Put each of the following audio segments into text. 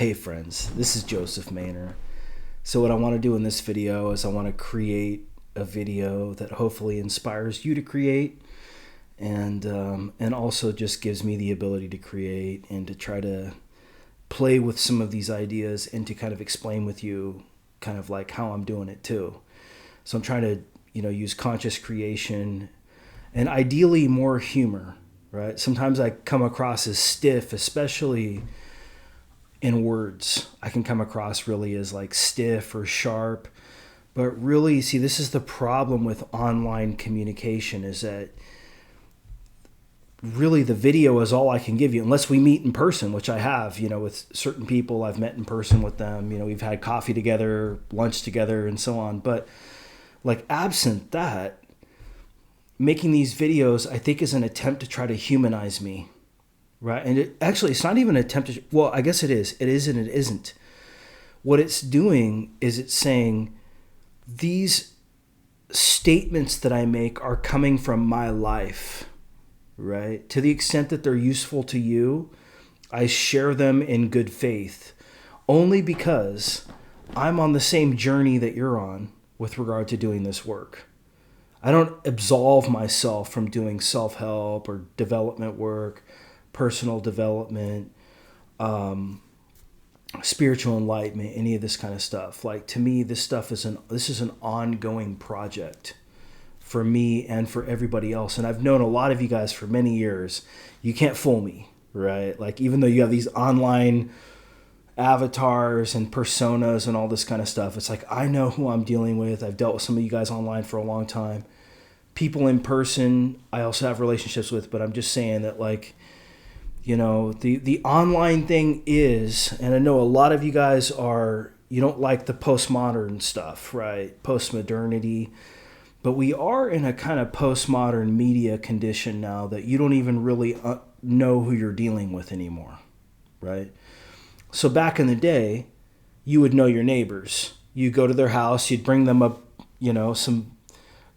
Hey friends, this is Joseph Maynor. So what I want to do in this video is I want to create a video that hopefully inspires you to create and also just gives me the ability to create and to try to play with some of these ideas and to kind of explain with you kind of like how I'm doing it too. So I'm trying to, use conscious creation and ideally more humor, right? Sometimes I come across as stiff, especially in words. I can come across really as like stiff or sharp. But really, see, this is the problem with online communication, is that really the video is all I can give you, unless we meet in person, which I have, with certain people. I've met in person with them. We've had coffee together, lunch together, and so on. But like absent that, making these videos, I think, is an attempt to try to humanize me. Right. And it's not even an attempt to, well, I guess it is. It is and it isn't. What it's doing is it's saying these statements that I make are coming from my life, right? To the extent that they're useful to you, I share them in good faith, only because I'm on the same journey that you're on with regard to doing this work. I don't absolve myself from doing self-help or development work, personal development, spiritual enlightenment, any of this kind of stuff. Like, to me, this is an ongoing project for me and for everybody else. And I've known a lot of you guys for many years. You can't fool me, right? Like, even though you have these online avatars and personas and all this kind of stuff, it's like, I know who I'm dealing with. I've dealt with some of you guys online for a long time. People in person, I also have relationships with, but I'm just saying that, like, the online thing is, and I know a lot of you guys you don't like the postmodern stuff, right? Postmodernity. But we are in a kind of postmodern media condition now that you don't even really know who you're dealing with anymore, right? So back in the day, you would know your neighbors. You go to their house, you'd bring them up, some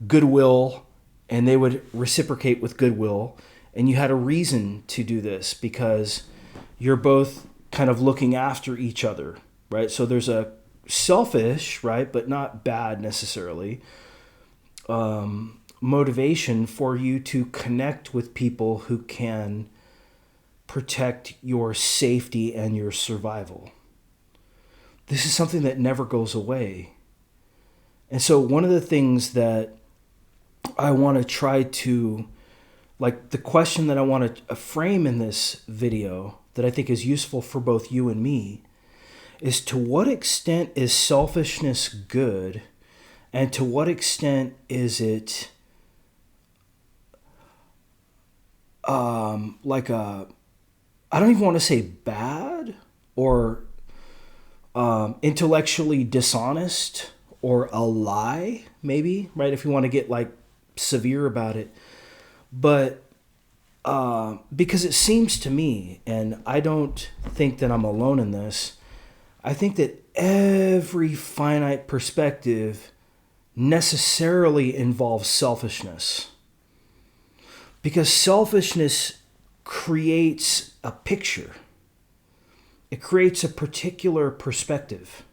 goodwill, and they would reciprocate with goodwill. And you had a reason to do this because you're both kind of looking after each other, right? So there's a selfish, right, but not bad necessarily, motivation for you to connect with people who can protect your safety and your survival. This is something that never goes away. And so one of the things that I want to try to, like, the question that I want to frame in this video that I think is useful for both you and me is, to what extent is selfishness good, and to what extent is it I don't even want to say bad or intellectually dishonest or a lie, maybe, right? If you want to get like severe about it. But because it seems to me, and I don't think that I'm alone in this, I think that every finite perspective necessarily involves selfishness. Because selfishness creates a picture. It creates a particular perspective.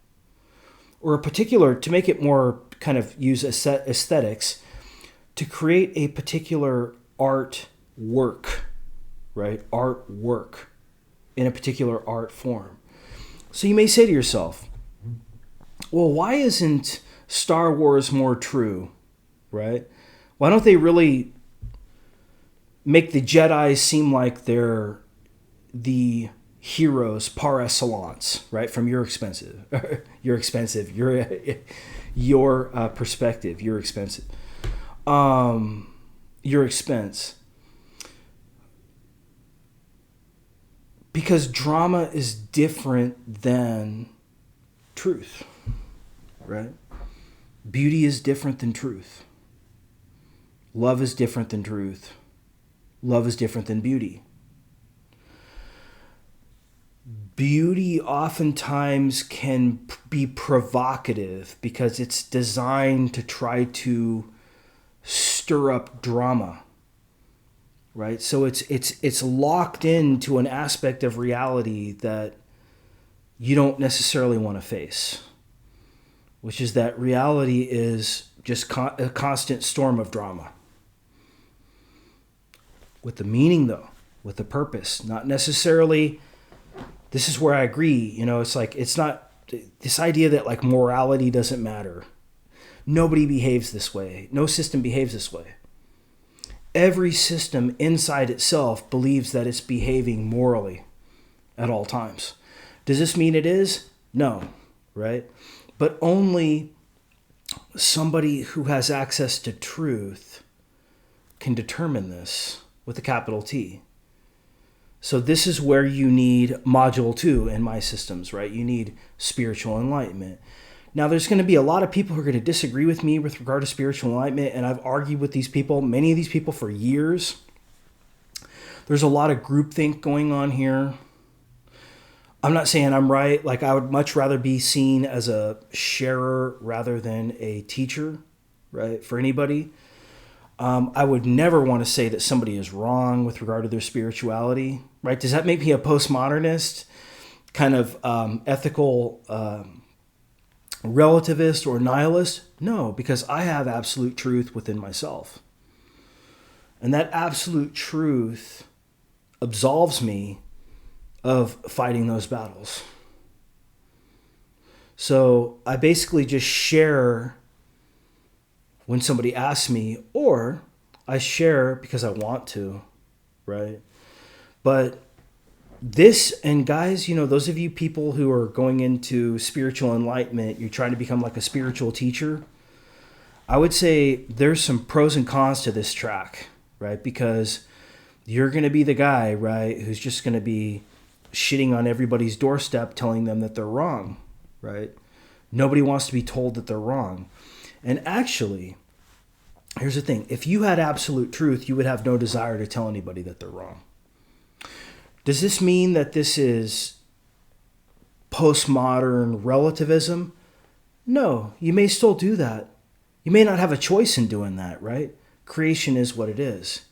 Or a particular, to make it more kind of use aesthetics, to create a particular art work, right? Artwork in a particular art form. So you may say to yourself, well, why isn't Star Wars more true, right? Why don't they really make the Jedi seem like they're the heroes par excellence, right? From your perspective, your expensive, your expense. Because drama is different than truth, right? Beauty is different than truth. Love is different than truth. Love is different than beauty. Beauty oftentimes can be provocative because it's designed to try to stir up drama, right? So it's locked into an aspect of reality that you don't necessarily want to face, which is that reality is just a constant storm of drama. With the meaning, though, with the purpose, not necessarily, this is where I agree, it's like, it's not this idea that like morality doesn't matter. Nobody behaves this way. No system behaves this way. Every system inside itself believes that it's behaving morally at all times. Does this mean it is? No, right? But only somebody who has access to truth can determine this with a capital T. So this is where you need module 2 in my systems, right? You need spiritual enlightenment. Now, there's going to be a lot of people who are going to disagree with me with regard to spiritual enlightenment, and I've argued with these people, many of these people, for years. There's a lot of groupthink going on here. I'm not saying I'm right. Like, I would much rather be seen as a sharer rather than a teacher, right, for anybody. I would never want to say that somebody is wrong with regard to their spirituality, right? Does that make me a postmodernist, kind of ethical relativist or nihilist? No, because I have absolute truth within myself. And that absolute truth absolves me of fighting those battles. So I basically just share when somebody asks me, or I share because I want to, right? But this, and guys, those of you people who are going into spiritual enlightenment, you're trying to become like a spiritual teacher, I would say there's some pros and cons to this track, right? Because you're going to be the guy, right, who's just going to be shitting on everybody's doorstep, telling them that they're wrong, right? Nobody wants to be told that they're wrong. And actually, here's the thing. If you had absolute truth, you would have no desire to tell anybody that they're wrong. Does this mean that this is postmodern relativism? No, you may still do that. You may not have a choice in doing that, right? Creation is what it is.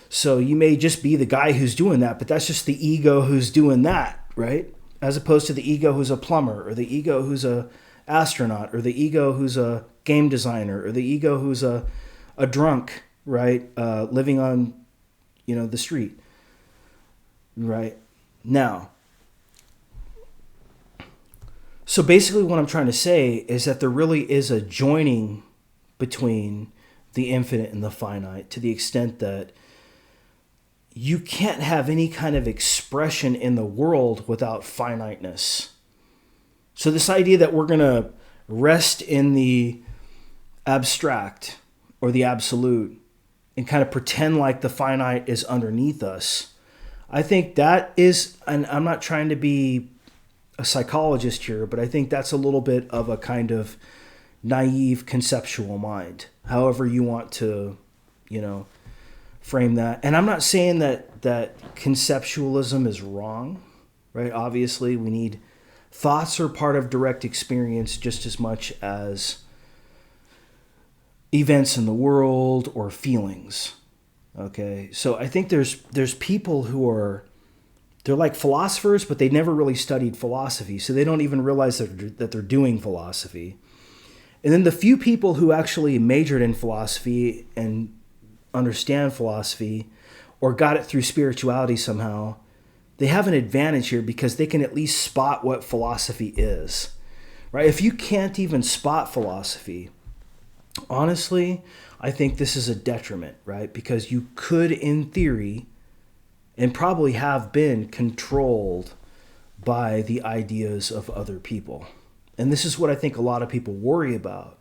So you may just be the guy who's doing that, but that's just the ego who's doing that, right? As opposed to the ego who's a plumber, or the ego who's a astronaut, or the ego who's a game designer, or the ego who's a drunk, right? Living on, the street, right? Now, so basically what I'm trying to say is that there really is a joining between the infinite and the finite, to the extent that you can't have any kind of expression in the world without finiteness. So this idea that we're going to rest in the abstract or the absolute and kind of pretend like the finite is underneath us, I think that is, and I'm not trying to be a psychologist here, but I think that's a little bit of a kind of naive conceptual mind, however you want to, frame that. And I'm not saying that conceptualism is wrong, right? Obviously, we need thoughts are part of direct experience just as much as events in the world or feelings. Okay, so I think there's people who they're like philosophers, but they never really studied philosophy, so they don't even realize that they're doing philosophy. And then the few people who actually majored in philosophy and understand philosophy or got it through spirituality somehow, they have an advantage here because they can at least spot what philosophy is, right? If you can't even spot philosophy, honestly, I think this is a detriment, right? Because you could, in theory, and probably have been controlled by the ideas of other people. And this is what I think a lot of people worry about,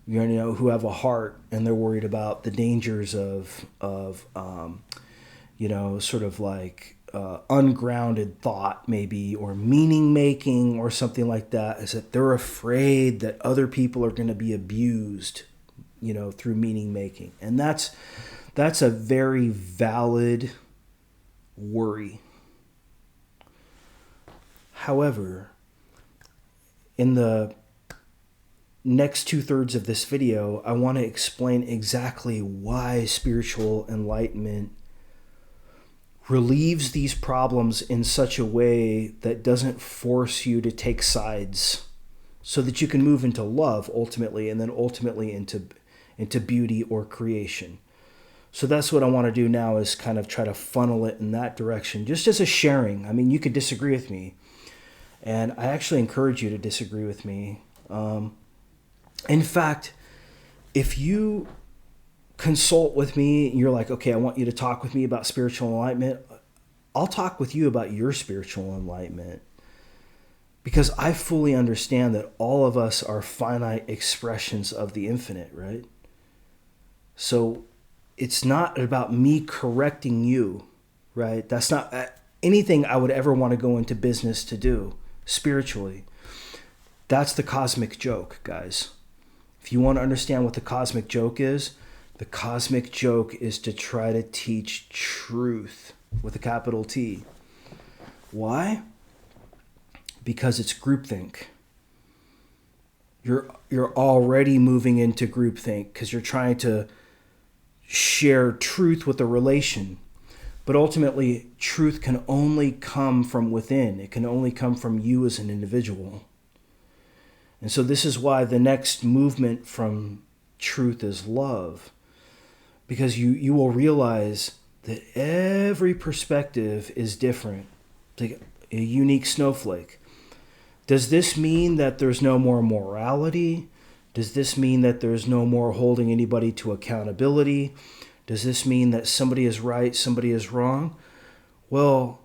who have a heart, and they're worried about the dangers of sort of like ungrounded thought maybe, or meaning making or something like that, is that they're afraid that other people are going to be abused, through meaning making. And that's a very valid worry. However, in the next 2/3 of this video, I want to explain exactly why spiritual enlightenment relieves these problems in such a way that doesn't force you to take sides, so that you can move into love ultimately, and then ultimately into beauty or creation. So that's what I want to do now, is kind of try to funnel it in that direction, just as a sharing. I mean, you could disagree with me, and I actually encourage you to disagree with me. In fact, if you consult with me and you're like, okay, I want you to talk with me about spiritual enlightenment, I'll talk with you about your spiritual enlightenment, because I fully understand that all of us are finite expressions of the infinite, right? So it's not about me correcting you, right? That's not anything I would ever want to go into business to do spiritually. That's the cosmic joke, guys. If you want to understand what the cosmic joke is, the cosmic joke is to try to teach truth with a capital T. Why? Because it's groupthink. You're already moving into groupthink because you're trying to share truth with a relation. But ultimately, truth can only come from within. It can only come from you as an individual. And so this is why the next movement from truth is love. Because you will realize that every perspective is different. It's like a unique snowflake. Does this mean that there's no more morality? Does this mean that there's no more holding anybody to accountability? Does this mean that somebody is right, somebody is wrong? Well,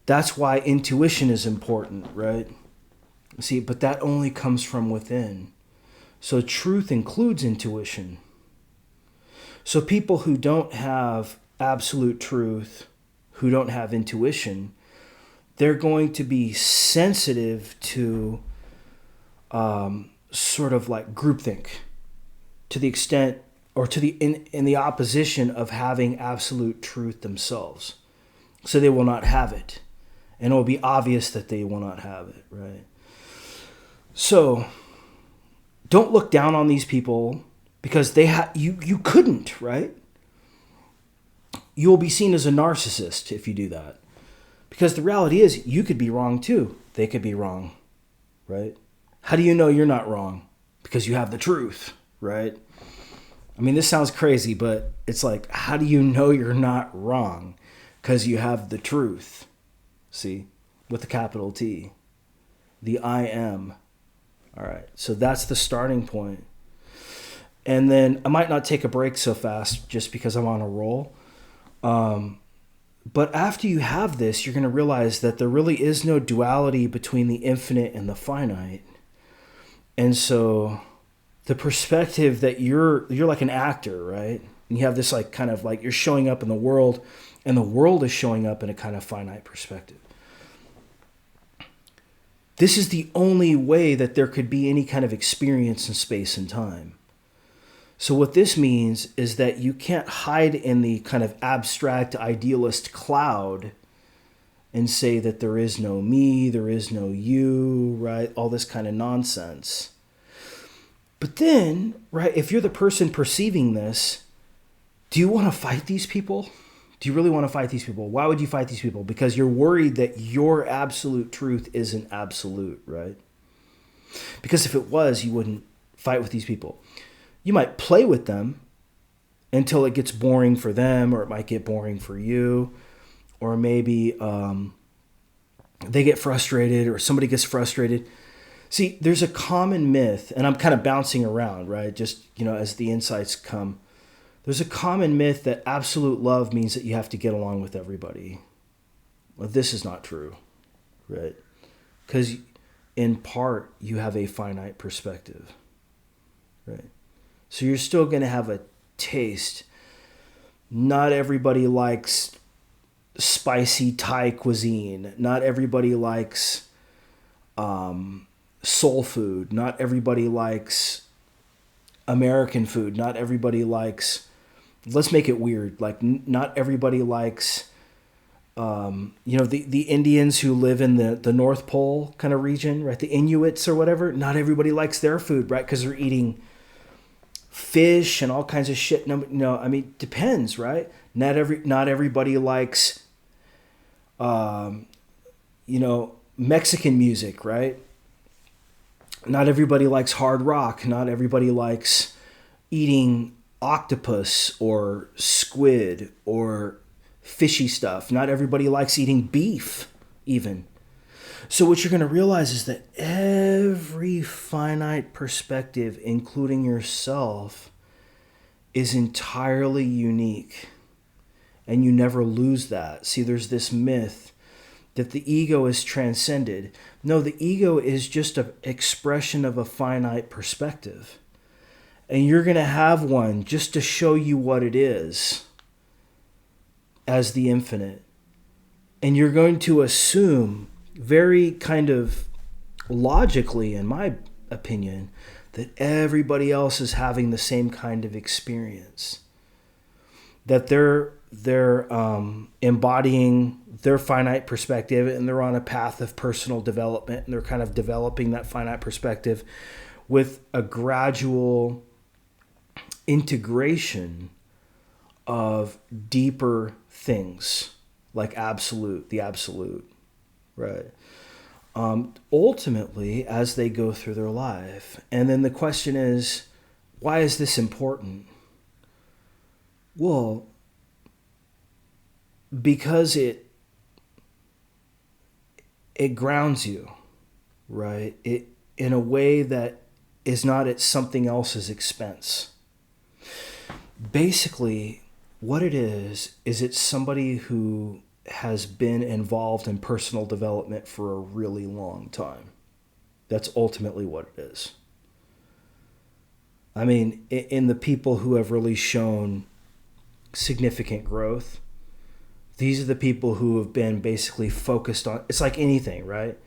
that's why intuition is important, right? See, but that only comes from within. So truth includes intuition. So people who don't have absolute truth, who don't have intuition, they're going to be sensitive to sort of like groupthink, to the extent, or to the in the opposition of having absolute truth themselves. So they will not have it. And it will be obvious that they will not have it, right? So don't look down on these people because you couldn't, right? You will be seen as a narcissist if you do that. Because the reality is, you could be wrong too. They could be wrong, right? How do you know you're not wrong? Because you have the truth, right? I mean, this sounds crazy, but it's like, how do you know you're not wrong? Because you have the truth. See? With the capital T. The I am. All right. So that's the starting point. And then I might not take a break so fast just because I'm on a roll. But after you have this, you're going to realize that there really is no duality between the infinite and the finite. And so the perspective that you're like an actor, right? And you have this like kind of like you're showing up in the world, and the world is showing up in a kind of finite perspective. This is the only way that there could be any kind of experience in space and time. So what this means is that you can't hide in the kind of abstract idealist cloud and say that there is no me, there is no you, right? All this kind of nonsense. But then, right, if you're the person perceiving this, do you want to fight these people? Do you really want to fight these people? Why would you fight these people? Because you're worried that your absolute truth isn't absolute, right? Because if it was, you wouldn't fight with these people. You might play with them until it gets boring for them, or it might get boring for you, or maybe they get frustrated, or somebody gets frustrated. See, there's a common myth, and I'm kind of bouncing around, right? Just, as the insights come. There's a common myth that absolute love means that you have to get along with everybody. Well, this is not true, right? Because in part, you have a finite perspective, right? So you're still going to have a taste. Not everybody likes spicy Thai cuisine. Not everybody likes soul food. Not everybody likes American food. Not everybody likes, let's make it weird. Like not everybody likes, the Indians who live in the North Pole kind of region, right? The Inuits or whatever. Not everybody likes their food, right? Because they're eating fish and all kinds of shit. No, I mean, depends, right? Not everybody likes Mexican music, right? Not everybody likes hard rock. Not everybody likes eating octopus or squid or fishy stuff. Not everybody likes eating beef, even. So what you're going to realize is that every finite perspective, including yourself, is entirely unique. And you never lose that. See, there's this myth that the ego is transcended. No, the ego is just an expression of a finite perspective. And you're going to have one just to show you what it is as the infinite. And you're going to assume, very kind of logically, in my opinion, that everybody else is having the same kind of experience. That they're embodying their finite perspective, and they're on a path of personal development, and they're kind of developing that finite perspective with a gradual integration of deeper things like the absolute, right? Ultimately, as they go through their life. And then the question is, why is this important? Well, because it grounds you, right? It in a way that is not at something else's expense. Basically, what it is it's somebody who has been involved in personal development for a really long time. That's ultimately what it is. I mean, in the people who have really shown significant growth, these are the people who have been basically focused on, it's like anything, right?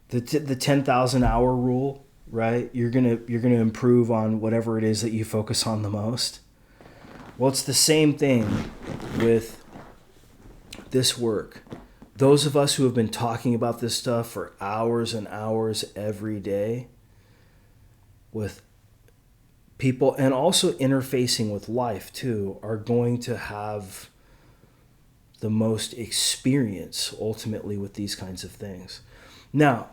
The 10,000 hour rule, right? You're gonna improve on whatever it is that you focus on the most. Well, it's the same thing with this work. Those of us who have been talking about this stuff for hours and hours every day with people, and also interfacing with life too, are going to have the most experience ultimately with these kinds of things. Now,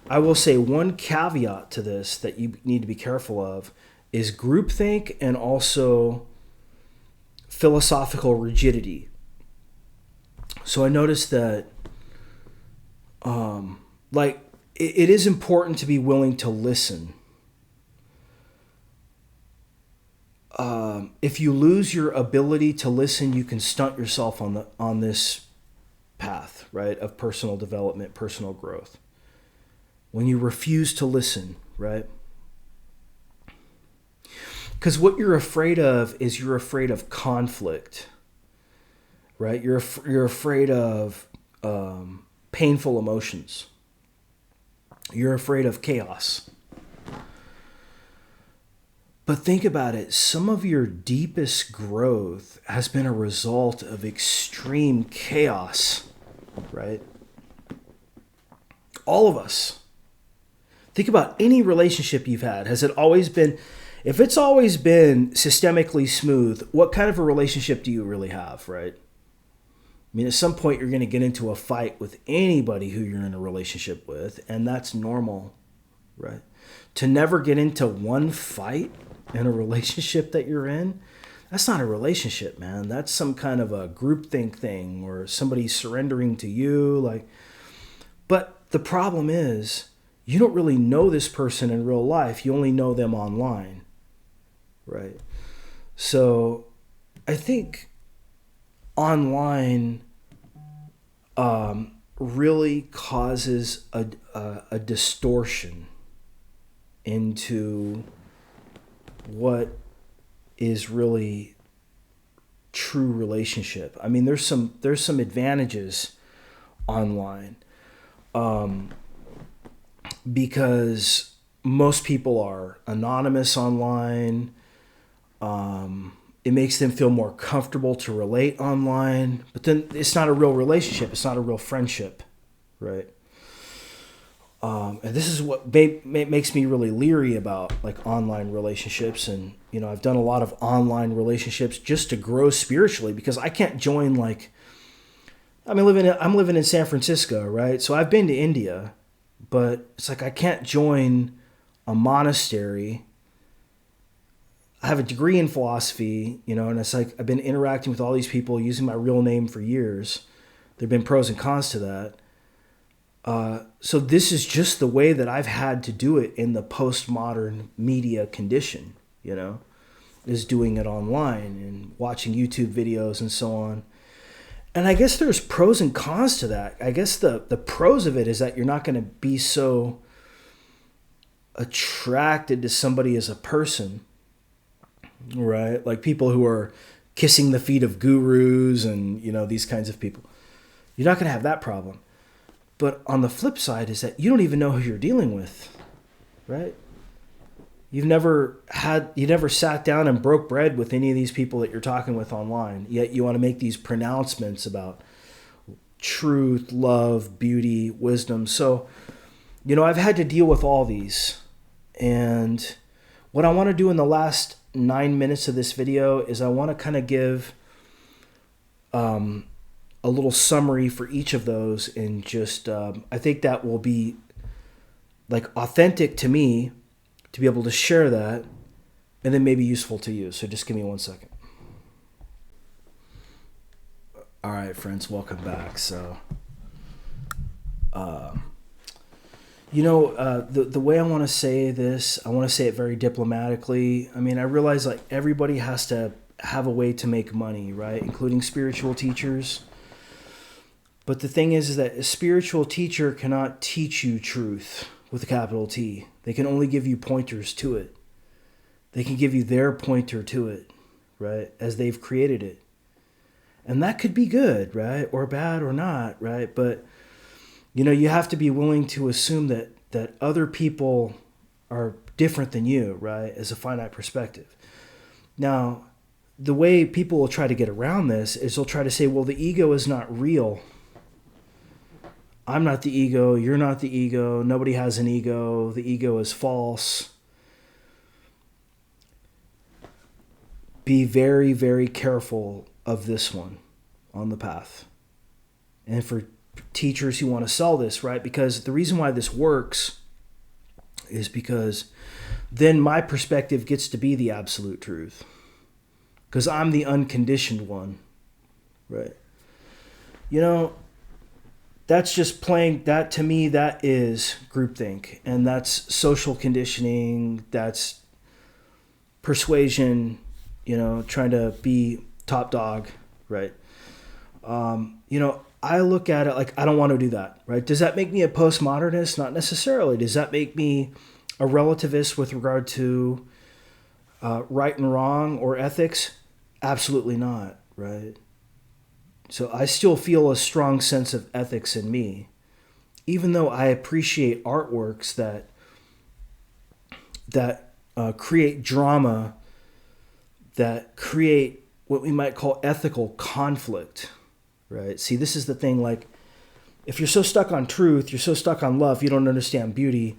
I will say one caveat to this that you need to be careful of is groupthink and also philosophical rigidity. So I noticed that it is important to be willing to listen. If you lose your ability to listen, you can stunt yourself on this path, right, of personal development, personal growth. When you refuse to listen, right? Because what you're afraid of is you're afraid of conflict, right? You're afraid of painful emotions. You're afraid of chaos. But think about it. Some of your deepest growth has been a result of extreme chaos, right? All of us. Think about any relationship you've had. Has it always been, if it's always been systemically smooth, what kind of a relationship do you really have, right? I mean, at some point you're going to get into a fight with anybody who you're in a relationship with, and that's normal, right? To never get into one fight in a relationship that you're in, that's not a relationship, man. That's some kind of a groupthink thing, or somebody surrendering to you. But the problem is, you don't really know this person in real life. You only know them online, right? So I think online really causes a distortion into what is really true relationship. I mean, there's some advantages online, because most people are anonymous online. It makes them feel more comfortable to relate online, but then it's not a real relationship. It's not a real friendship, right? And this is what makes me really leery about online relationships. And, I've done a lot of online relationships just to grow spiritually, because I can't join I'm living in San Francisco, right? So I've been to India, but it's like I can't join a monastery. I have a degree in philosophy, and it's like I've been interacting with all these people using my real name for years. There've been pros and cons to that. So this is just the way that I've had to do it in the postmodern media condition, is doing it online and watching YouTube videos and so on. And I guess there's pros and cons to that. I guess the pros of it is that you're not going to be so attracted to somebody as a person, right? Like people who are kissing the feet of gurus and, these kinds of people. You're not going to have that problem. But on the flip side is that you don't even know who you're dealing with, right? You never sat down and broke bread with any of these people that you're talking with online, yet you want to make these pronouncements about truth, love, beauty, wisdom. So, I've had to deal with all these. And what I want to do in the last 9 minutes of this video is I want to kind of give a little summary for each of those, and just I think that will be like authentic to me to be able to share that, and then maybe useful to you. So just give me 1 second. All right, friends, welcome back. So, the way I want to say this, I want to say it very diplomatically. I mean, I realize like everybody has to have a way to make money, right? Including spiritual teachers. But the thing is that a spiritual teacher cannot teach you truth with a capital T. They can only give you pointers to it. They can give you their pointer to it, right? As they've created it. And that could be good, right? Or bad or not, right? But, you have to be willing to assume that other people are different than you, right? As a finite perspective. Now, the way people will try to get around this is they'll try to say, well, the ego is not real. I'm not the ego, you're not the ego, nobody has an ego, the ego is false. Be very, very careful of this one on the path. And for teachers who want to sell this, right? Because the reason why this works is because then my perspective gets to be the absolute truth. Because I'm the unconditioned one, right? That's just playing, that to me, that is groupthink. And that's social conditioning, that's persuasion, trying to be top dog, right? I look at it like I don't want to do that, right? Does that make me a postmodernist? Not necessarily. Does that make me a relativist with regard to right and wrong or ethics? Absolutely not, right? So I still feel a strong sense of ethics in me, even though I appreciate artworks that create drama, that create what we might call ethical conflict, right? See, this is the thing, like, if you're so stuck on truth, you're so stuck on love, you don't understand beauty,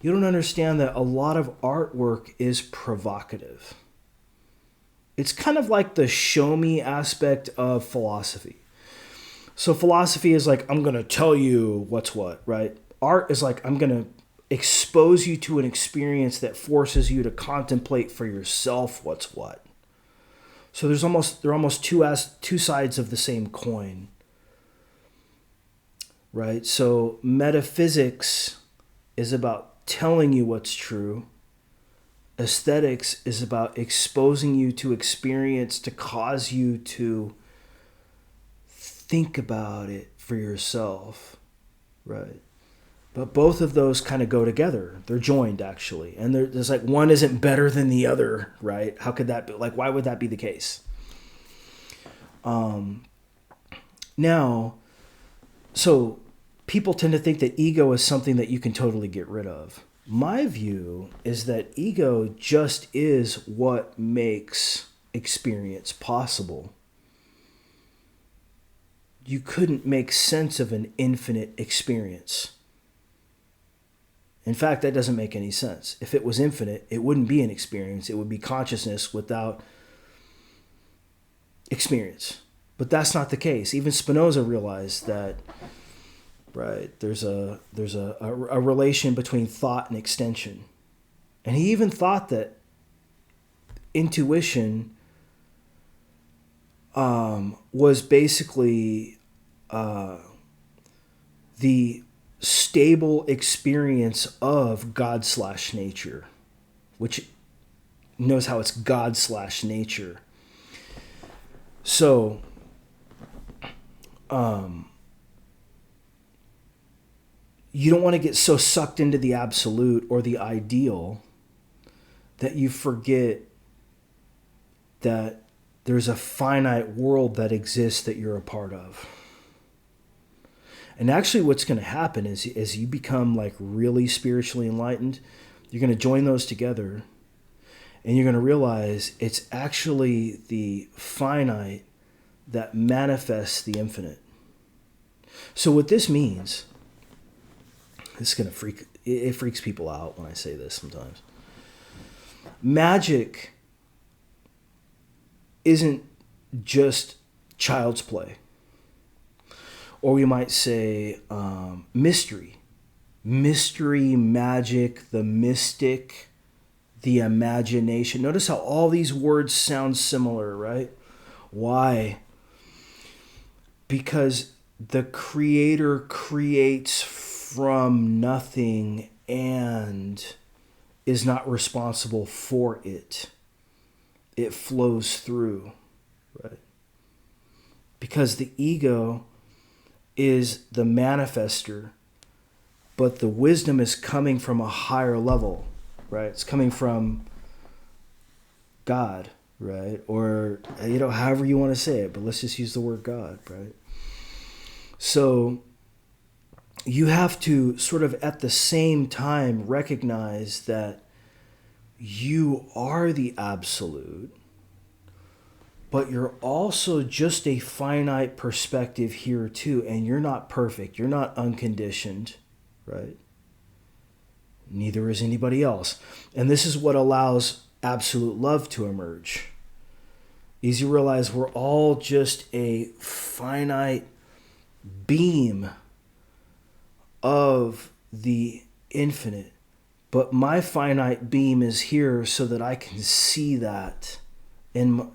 you don't understand that a lot of artwork is provocative. It's kind of like the show me aspect of philosophy. So philosophy is like, I'm going to tell you what's what, right? Art is like, I'm going to expose you to an experience that forces you to contemplate for yourself what's what. So they're almost two sides of the same coin, right? So metaphysics is about telling you what's true. Aesthetics is about exposing you to experience to cause you to think about it for yourself, right? But both of those kind of go together. They're joined, actually. And there's like one isn't better than the other, right? How could that be? Like, why would that be the case? Now, so people tend to think that ego is something that you can totally get rid of. My view is that ego just is what makes experience possible. You couldn't make sense of an infinite experience. In fact, that doesn't make any sense. If it was infinite, it wouldn't be an experience. It would be consciousness without experience. But that's not the case. Even Spinoza realized that, right, there's a relation between thought and extension. And he even thought that intuition was basically the stable experience of God/nature, which knows how it's God/nature. So, you don't want to get so sucked into the absolute or the ideal that you forget that there's a finite world that exists that you're a part of. And actually what's going to happen is as you become like really spiritually enlightened, you're going to join those together and you're going to realize it's actually the finite that manifests the infinite. So what this means, this is going to it freaks people out when I say this sometimes. Magic isn't just child's play. Or we might say mystery. Mystery, magic, the mystic, the imagination. Notice how all these words sound similar, right? Why? Because the Creator creates from nothing and is not responsible for it. It flows through, right? Because the ego is the manifester, but the wisdom is coming from a higher level, right? It's coming from God, right? Or, however you want to say it, but let's just use the word God, right? So you have to sort of at the same time recognize that you are the absolute, but you're also just a finite perspective here too, and you're not perfect. You're not unconditioned, right? Neither is anybody else. And this is what allows absolute love to emerge. Is you realize we're all just a finite beam of the infinite. But my finite beam is here so that I can see that in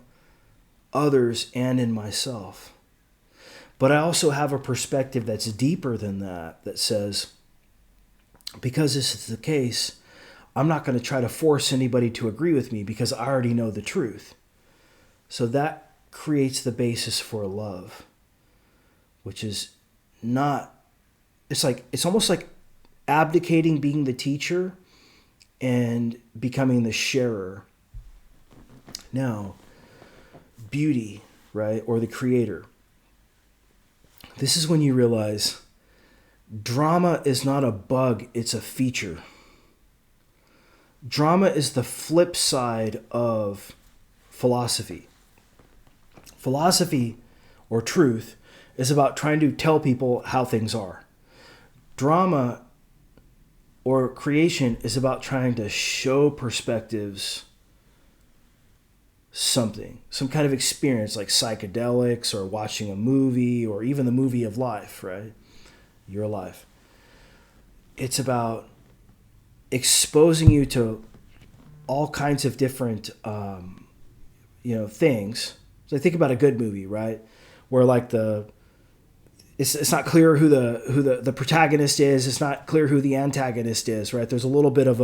others and in myself. But I also have a perspective that's deeper than that, that says, because this is the case, I'm not going to try to force anybody to agree with me because I already know the truth. So that creates the basis for love, which is not, it's almost like abdicating being the teacher and becoming the sharer. Now, beauty, right, or the creator. This is when you realize drama is not a bug, it's a feature. Drama is the flip side of philosophy. Philosophy, or truth, is about trying to tell people how things are. Drama or creation is about trying to show perspectives something, some kind of experience like psychedelics or watching a movie or even the movie of life, right? You're alive. It's about exposing you to all kinds of different, things. So think about a good movie, right? Where like it's not clear who the protagonist is. It's not clear who the antagonist is, right? There's a little bit of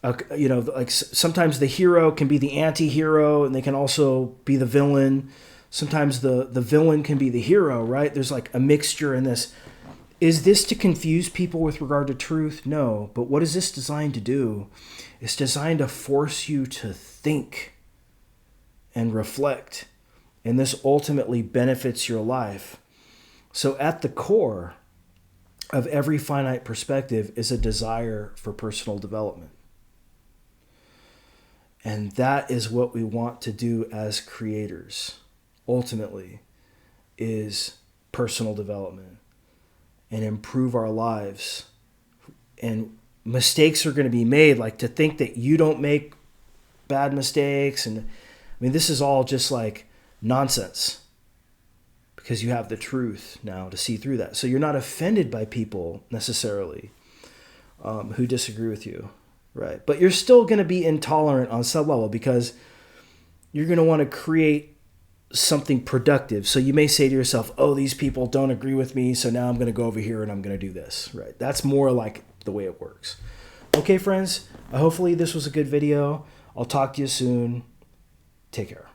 like sometimes the hero can be the anti-hero and they can also be the villain. Sometimes the villain can be the hero, right? There's like a mixture in this. Is this to confuse people with regard to truth? No. But what is this designed to do? It's designed to force you to think and reflect. And this ultimately benefits your life. So at the core of every finite perspective is a desire for personal development. And that is what we want to do as creators, ultimately, is personal development and improve our lives. And mistakes are going to be made, like to think that you don't make bad mistakes. And I mean, this is all just like nonsense. because you have the truth now to see through that. So you're not offended by people necessarily who disagree with you, right? But you're still going to be intolerant on some level because you're going to want to create something productive. So you may say to yourself, oh, these people don't agree with me, so now I'm going to go over here and I'm going to do this, right? That's more like the way it works. Okay, friends, hopefully this was a good video. I'll talk to you soon. Take care.